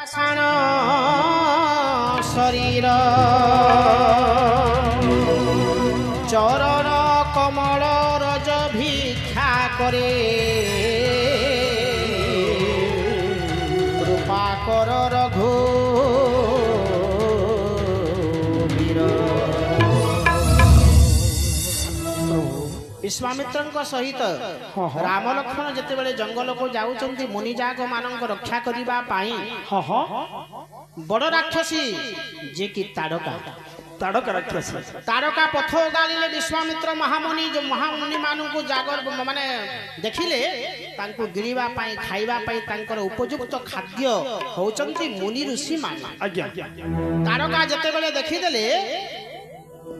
पाषाण शरीर चरण कमल रज भिक्षा करे कृपा कर रघु विश्वामित्र सहित राम लक्ष्मण जिते जंगल को जाऊँच मुनिजाग मान रक्षा करने बड़ राक्षसी जे कि ताड़का ताड़का राक्षसी ताड़का पथ गाड़े विश्वामित्र महामुनि जो महामुनि मान को जागर माने देखिले गिड़वा खाइबा उपयुक्त खाद्य होचंती मुनि ऋषि मान ताड़का जिते देखीदे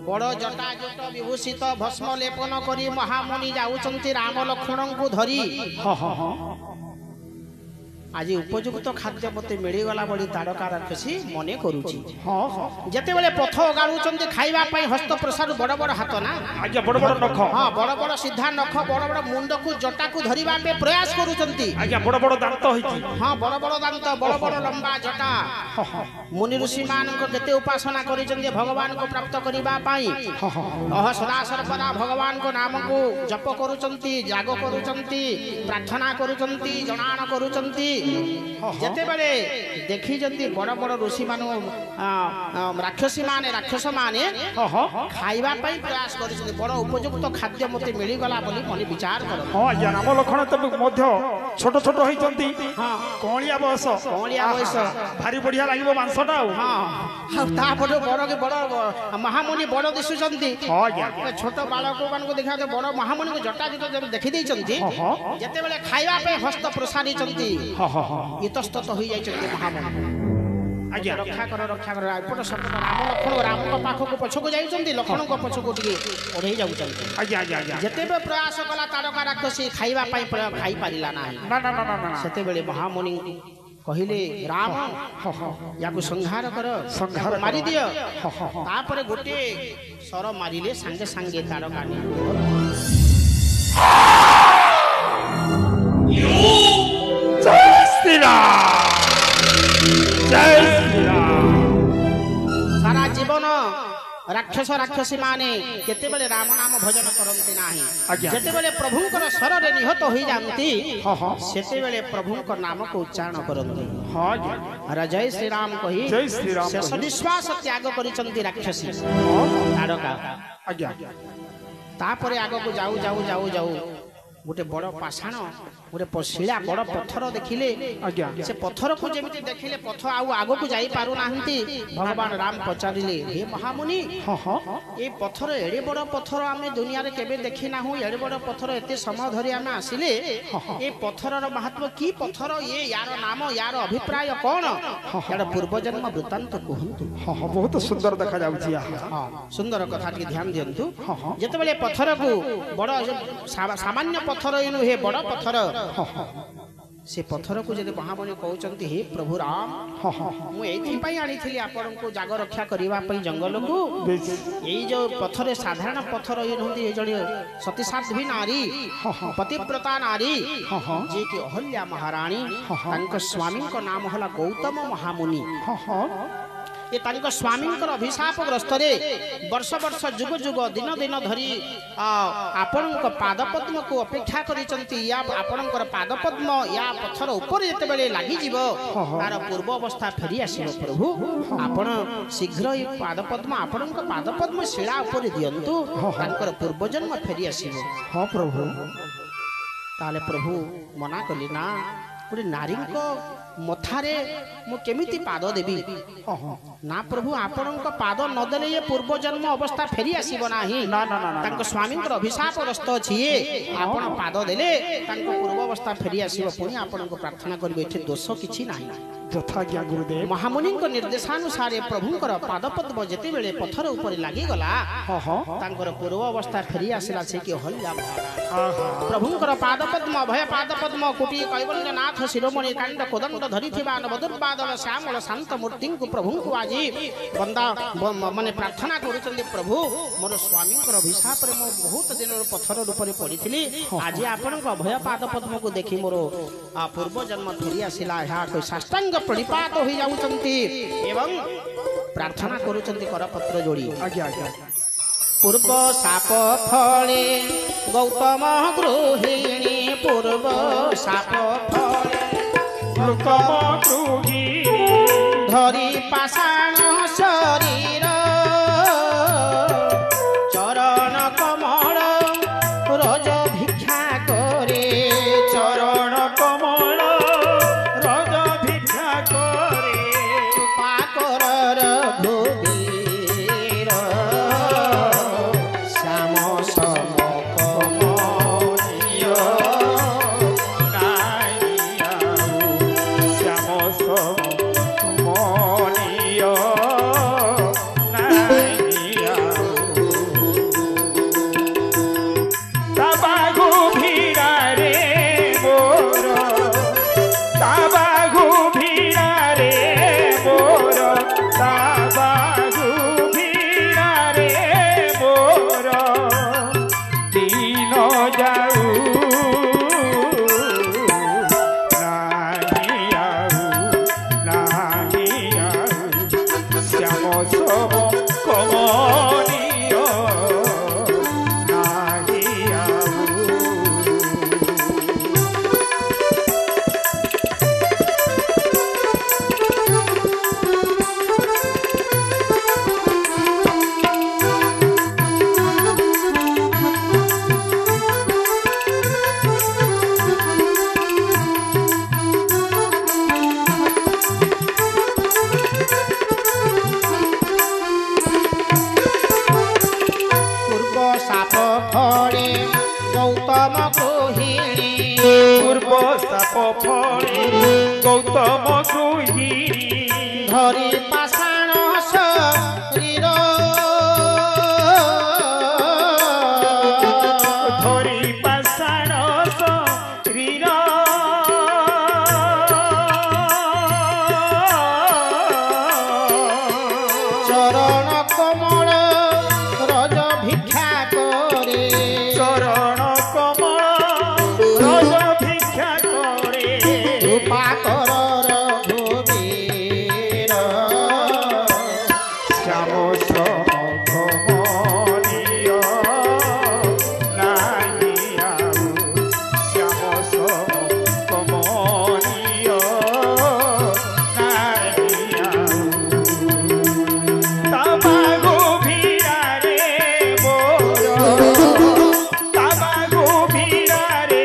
बड़ जटाजुट विभूषित भस्म लेपन करी महामुनि जाऊँच राम लक्ष्मण को धरी आज उपयुक्त खाद्य मत मिलगला बड़ी ताड़का राक्षसी मन करुची जिते बड़े पथ गाड़ुंट खाइबापी हस्त प्रसाद बड़ बड़ हाथ ना बड़ बड़ नख हाँ बड़ बड़ सीधा नख बड़ बड़ मुंड को जटा को धरवा प्रयास करुँच बड़ बड़ दांत हाँ बड़ बड़ दांत बड़ बड़ लंबा जटा मुनि ऋषि मान केते उपासना कर भगवान को प्राप्त करने सदा सर्वदा भगवान को नाम को जप करुँच जाग करुँच प्रार्थना करुँच जनान करुँच जिते बड़े देखी बड़ बड़ ऋषि मान राक्षसी माने राक्षस माने खाइबापी प्रयास कर बड़ उपयुक्त खाद्य मत मिलगला बोली मन विचार कर राम लक्ष्मण तो छोट छोट होती कौलिया बयस भारी बढ़िया लगे मांसटा बड़ के बड़ महामुनि बड़ दिशुंट छोट बालक मान देखा बड़ महामुनि को जटा जुट देखी जिते बड़े खाइबापी हस्त प्रसारी इतस्तत हो जाए महामुनि रक्षा कर एपट सपट राम लक्ष्मण राम पाखक पछक जाइए लक्ष्मण पछक ओढ़े जाते प्रयास कला ताड़का राक्षसी खाइबापी खाई पारा ना से महामुनि कहले राम या संहार कर मारी दियो तापर गोटे सर मारिले सांगे सांगे ताड़का सारा जीवन राक्षस राक्षसी माने केते बेले राम नाम भजन करते नाही जेते बेले प्रभुंकर शरण निहत होई जानती सेते बेले प्रभुंकर नाम को उच्चारण करते जय श्री राम कही शेष निश्वास त्याग करिसंती राक्षसी ताड़का तापरे आग को जाऊ जाऊ जाऊ जाऊ गोटे बड़ पाषाण गोटे शिला बड़ पत्थर देखिले से पत्थर को जमी देखिले पथ आग को जाई पारु नाहंती भगवान राम पचारिले हे महामुनि ये पत्थर एड़े बड़ पत्थर आमे दुनिया रे केबे देखि ना हूं एड़े बड़ पत्थर एते समय धरि आमे आसिले ये पत्थरर महत्व की पत्थर ये यार नाम यार अभिप्राय कोन यार पूर्व जन्म वृत्तांत कहंतु बहुत सुंदर देखा जाउछि सुंदर कथा के ध्यान दियंतु जते बेले पत्थर को बड़ सामान्य पत्थर हे बड़ पत्थर से पत्थर को जब महामुनि कहते हे प्रभु राम मुझे आनी आपण को जाग रक्षा करने जंगल को यही जो पत्थर साधारण पत्थर ये नुहति जड़े सतीसाध्वी नारी पतिव्रता नारी जे कि अहल्या महाराणी स्वामी का नाम है गौतम महामुनि ये तांको स्वामींकर अभिशाप ग्रस्त वर्ष वर्ष जुग जुग दिन दिन धरी आपण पादपद्म को अपेक्षा करिसंती या आपणकर पादपद्म या पत्थर ऊपर जेतेबेले लागि जीवो तार पूर्व अवस्था फेरी आसीबो प्रभु आपण शीघ्र ये पादपद्म आपणक पादपद्म शिला ऊपर दियंतु तांकर पूर्व जन्म फेरी आसीबो हां प्रभु ताले प्रभु मना कली ना गोटे नारी मथारे मु केमिति पाद देबी ना प्रभु आपण पाद नदेले ये पूर्व जन्म अवस्था फेरी आसीबो नाही तांको स्वामींकर अभिशाप ग्रस्त अछि आपण पाद देले तांको पूर्व अवस्था फेरी आसीबो पुनी आपण को प्रार्थना करबे एठी दोष किछि नाही यथाज्ञा गुरुदेव महामुनि निर्देशानुसार प्रभुंकर पादपद्म जेते बेले पत्थर ऊपर लागि गला तांकर पूर्व अवस्था फेरी आसिला से कि हल्ला प्रभुंकर पादपद्म भय पादपद्म कुटी कैवल्यनाथ शिरोमणि कांड कोदंड ଧରିଥିବା ନବଦୁର୍ବାଦଳ ଶ୍ୟାମଳ ଶାନ୍ତ ମୂର୍ତ୍ତିଙ୍କୁ ପ୍ରଭୁଙ୍କୁ ଆଜି ବନ୍ଦା ମାନେ ପ୍ରାର୍ଥନା କରୁଛନ୍ତି ପ୍ରଭୁ ମୋର ସ୍ୱାମୀଙ୍କର ଅଭିଶାପରେ ମୁଁ ବହୁତ ଦିନରୁ ପଥର ରୂପରେ ପଡ଼ିଥିଲି ଆଜି ଆପଣଙ୍କ ଅଭୟ ପାଦ ପଦ୍ମକୁ ଦେଖି ମୋର ପୂର୍ବ ଜନ୍ମ ଫେରି ଆସିଲା ଏହା କହି ସାଷ୍ଟାଙ୍ଗ ପ୍रणिपात ହୋଇଯାଉଛନ୍ତି ଏବଂ ପ୍ରାର୍ଥନା କରୁଛନ୍ତି କରପତ୍ର ଯୋଡ଼ି ଆଜ୍ଞା ଆଜ୍ଞା ପୂର୍ବ ସାପ ଫଳେ ଗୌତମ ଗୃହିଣୀ ପୂର୍ବ ସାପ ଫଳେ ଗୌତମ ଗୃହିଣୀ ଧରି ପାଷାଣ ଶରୀର ଚରଣ କମଳ ରଜ ଭିକ୍ଷା କରେ ଚରଣ କମଳ ରଜ ଭିକ୍ଷା କରେ ପାକରର ଭୂବୀର ଶ୍ୟାମ ସମ କମଳୀୟ ଶ୍ୟାମ କମଳୀୟ ତା ବାହୁ ଭିଡ଼ାରେ ମୋର ତା ବାହୁ ଭିଡ଼ାରେ ମୋର ତା ବାହୁ ଭିଡ଼ାରେ ମୋର ଦିନ ଯାଉ ନାହିଁ ଆଉ ଶ୍ୟାମ ସମ କମଳୀୟ ନାହିଁ ଆଉ ପୂର୍ବ ସାପ ଫଳେ ଗୌତମ ଗୃହିଣୀ ପୂର୍ବ ସାପ ଫଳେ ଗୌତମ ଗୃହିଣୀ ଧରି ପାଷାଣ ଶରୀର ଧରି ପାଷାଣ ଶରୀର ଚରଣ କମଳ ରଜ ଭିକ୍ଷା କରେ ଚରଣ କମଳ ରଜ ଭିକ୍ଷା କରେ ପାକରର ଭୂବୀର ଶ୍ୟାମ ସମ କମଳୀୟ ନାହିଁ ଆଉ ଶ୍ୟାମ ସମ କମଳୀୟ ନାହିଁ ଆଉ ତା ବାହୁ ଭିଡ଼ାରେ ମୋର ତା ବାହୁ ଭିଡ଼ାରେ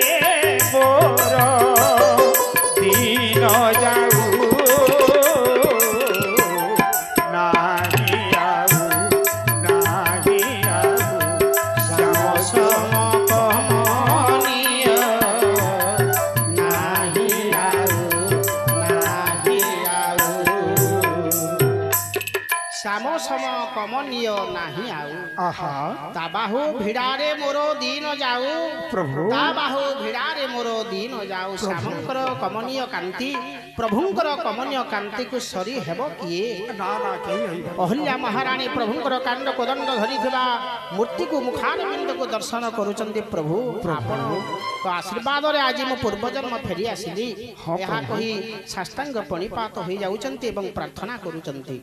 ମୋର ଦିନ ଯାଉ ନାହିଁ ଆଉ ଶ୍ୟାମ ସମ କମନୀୟ ନାହିଁ ଆଉ ଶ୍ୟାମ ସମ କମନୀୟ ନାହିଁ ଆଉ ଆହା ତା ବାହୁ ଭିଡ଼ାରେ ମୋର ଦିନ ଯାଉ ପ୍ରଭୁ ତା ବାହୁ ଭିଡ଼ାରେ ମୋର ଦିନ ଯାଉ ଶ୍ୟାମଙ୍କର କମନୀୟ କାନ୍ତି ପ୍ରଭୁଙ୍କର କମନୀୟ କାନ୍ତିକୁ ସରି ହେବ କିଏ ନା ନା କେହି ହେଇପାରିବ ଅହଲ୍ୟା ମହାରାଣୀ ପ୍ରଭୁଙ୍କର କାଣ୍ଡ କୋଦଣ୍ଡ ଧରିଥିବା ମୂର୍ତ୍ତିକୁ ମୁଖାରବିନ୍ଦକୁ ଦର୍ଶନ କରୁଛନ୍ତି ପ୍ରଭୁ ଆପଣଙ୍କ ଆଶୀର୍ବାଦରେ ଆଜି ମୁଁ ପୂର୍ବଜନ୍ମ ଫେରି ଆସିଲି ଏହା କହି ସାଷ୍ଟାଙ୍ଗ ପ୍रणिपात ହୋଇଯାଉଛନ୍ତି ଏବଂ ପ୍ରାର୍ଥନା କରୁଛନ୍ତି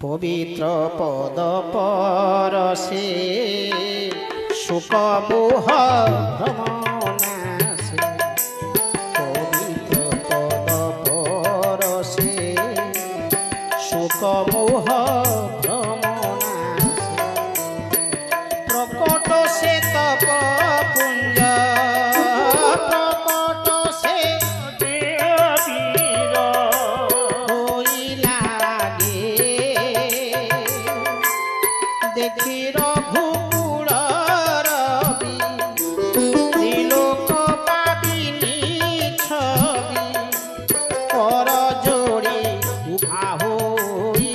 ପବିତ୍ର ପଦ ପରଶେ ଶୋକ ମୋହ ଭ୍ରମନାଶେ ପବିତ୍ର ପଦ ପରଶେ ଶୋକ ମୋହ ଭ୍ରମନାଶେ ପ୍ରକଟ ସେ ତପ ପୁଞ୍ଜ ପ୍ରକଟ ସେ ଦେବୀର ହୋଇଲା গে দেখি রঘুকুল রবি ত্রিলোক পাবিনি ছবি কর জোড়ে উভা হই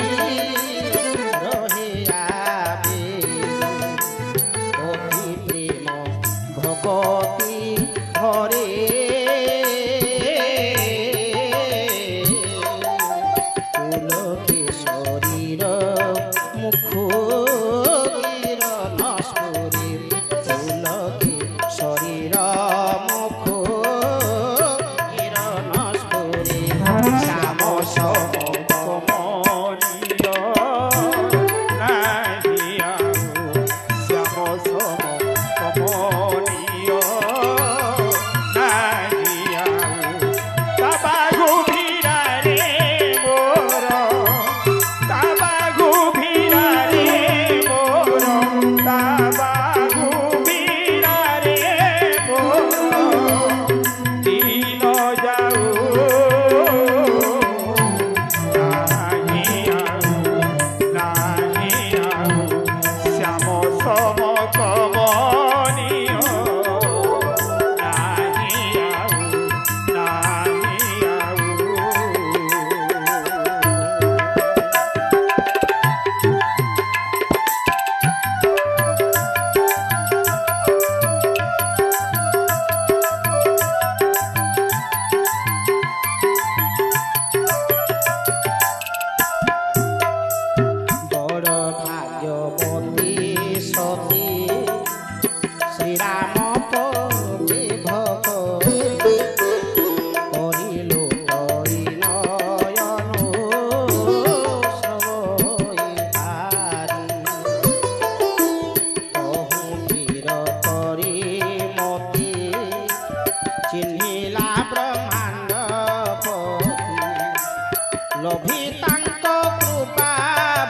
লোভি তাঙ্ক কৃপা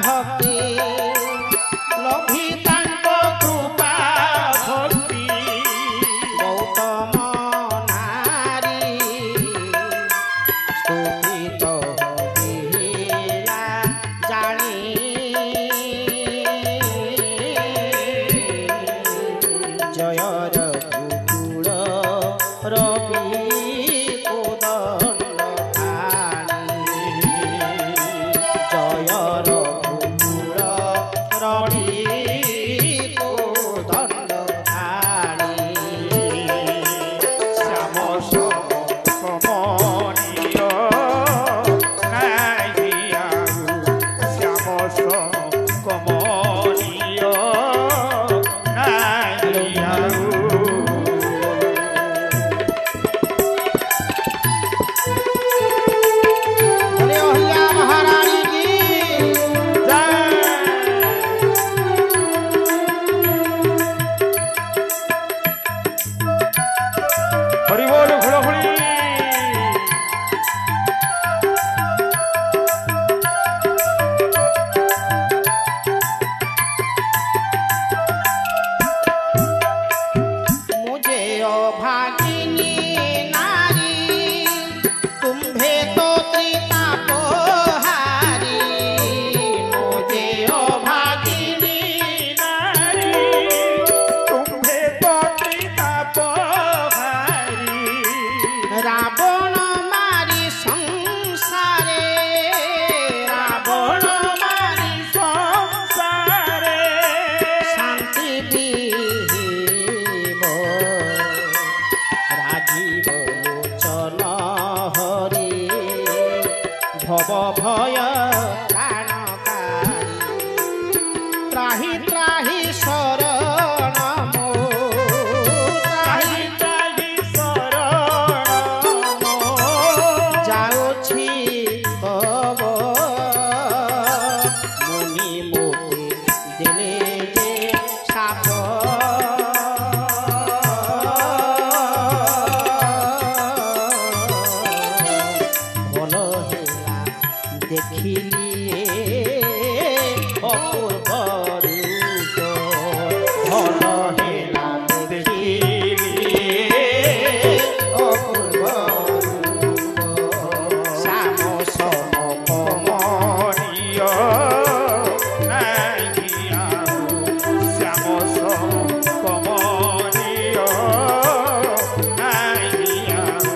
ভক্তি লোভি তাঙ্ক কৃপা ভক্তি গৌতম নারী স্তুতিত হইলা জানি জয়র কুকুর রবি কোদণ্ড খানি জয়র কুকুর রবি কোদণ্ড খানি শ্যাম কমনীয় নাই আৰু শ্যাম কমনীয় নাই আৰু बोले अहिल्या महारानी की হরি বল ঘোড়াঘুড়ি मुझे अभागिनी नारी तुम्भे तो त्रितापहारी मुझे अभागिनी নারী তুমে তো ত্রিতাপহারী रावण मारी संसारे रावण मारी সংসারে शांति दीब राजीव लोचन हरि भव भय प्राणकारी त्राहि त्राहि शरण मो त्राहि তাহি শরণ যাଉଛି তব মুনি মোকে দিলে যে সাপ ଭଲ ହେଲା ଦେଖିଲି ଅପୂର୍ବ ରୂପ ଭଲ ହେଲା ଦେଖିଲି অপূর্ব শ্যাম সম কমনীয় নাই আৰু শ্যাম কমনীয় নাই আৰু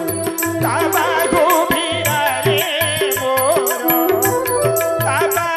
তাবা গভীৰাৰে মোৰ তাবা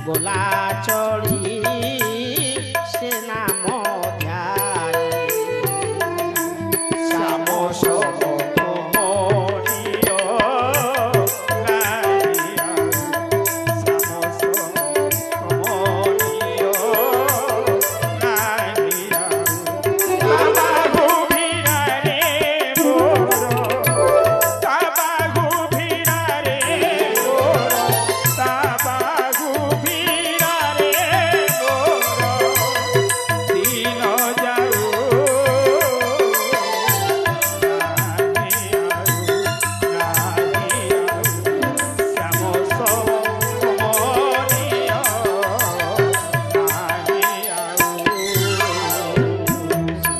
गोला चढ़ी से नाम ध्यान श्याम सम कमनीय लागिया श्याम सम कमनीय लागिया बाबा भिड़ा रे मोर बाबा भिड़ा रे मोर बाबा भिड़ा रे मोर दिन जाऊ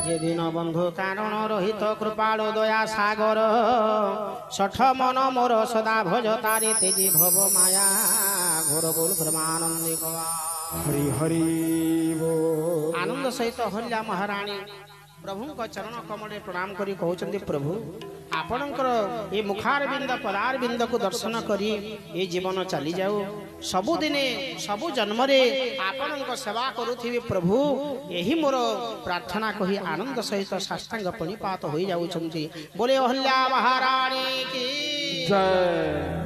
যেদিন বন্ধু কারণ রহিত কৃপাড় দয়া সাগর ষঠ মন মোর সদা ভজ তারে তেজি ভব মায়া ঘোর বল ব্রহ্মানন্দে हरि हरि बोल आनंद सहित हल्या महाराणी प्रभुଙ୍କ चरण कमले प्रणाम करी कहउचंदी प्रभु आपणकर ए मुखार बिंद पदार बिंद को दर्शन करी ए जीवन चली जाऊ सबु दिने सबु जन्म रे आपणଙ୍କ सेवा करूथिबे प्रभु एही मोर प्रार्थना कही आनंद सहित साष्टांग प्रणिपात होई जाउचंती बोले हल्या महारानी की जय।